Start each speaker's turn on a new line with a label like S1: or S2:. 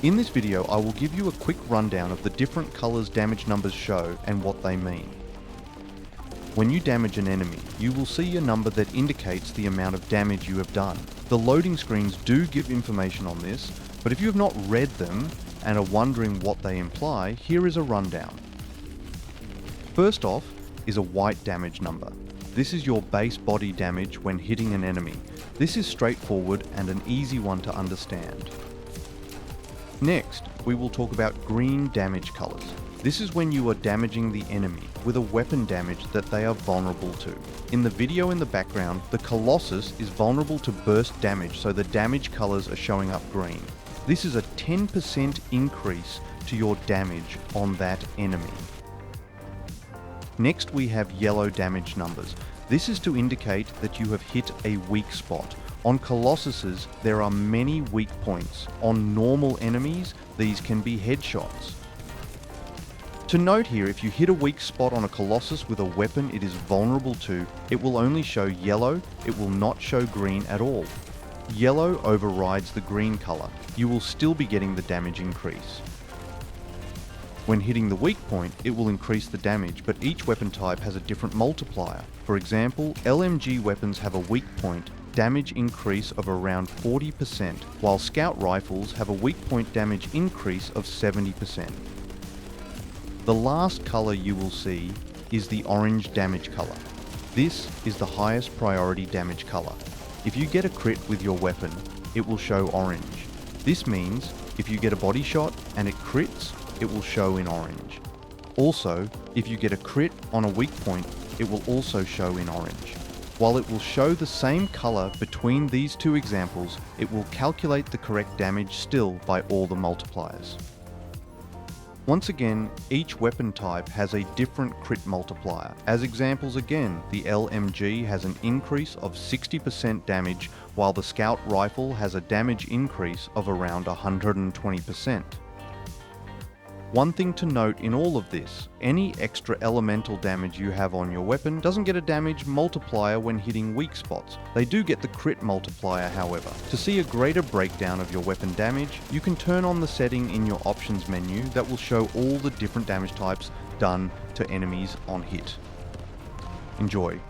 S1: In this video, I will give you a quick rundown of the different colors damage numbers show and what they mean. When you damage an enemy, you will see a number that indicates the amount of damage you have done. The loading screens do give information on this, but if you have not read them and are wondering what they imply, here is a rundown. First off is a white damage number. This is your base body damage when hitting an enemy. This is straightforward and an easy one to understand. Next, we will talk about green damage colors. This is when you are damaging the enemy with a weapon damage that they are vulnerable to. In the video in the background, the Colossus is vulnerable to burst damage, so the damage colors are showing up green. This is a 10% increase to your damage on that enemy. Next, we have yellow damage numbers. This is to indicate that you have hit a weak spot. On Colossuses, there are many weak points. On normal enemies, these can be headshots. To note here, if you hit a weak spot on a Colossus with a weapon it is vulnerable to, it will only show yellow, it will not show green at all. Yellow overrides the green color. You will still be getting the damage increase. When hitting the weak point, it will increase the damage, but each weapon type has a different multiplier. For example, LMG weapons have a weak point damage increase of around 40%, while scout rifles have a weak point damage increase of 70%. The last color you will see is the orange damage color. This is the highest priority damage color. If you get a crit with your weapon, it will show orange. This means if you get a body shot and it crits, it will show in orange. Also, if you get a crit on a weak point, it will also show in orange. While it will show the same color between these two examples, it will calculate the correct damage still by all the multipliers. Once again, each weapon type has a different crit multiplier. As examples again, the LMG has an increase of 60% damage, while the scout rifle has a damage increase of around 120%. One thing to note in all of this, any extra elemental damage you have on your weapon doesn't get a damage multiplier when hitting weak spots. They do get the crit multiplier, however. To see a greater breakdown of your weapon damage, you can turn on the setting in your options menu that will show all the different damage types done to enemies on hit. Enjoy.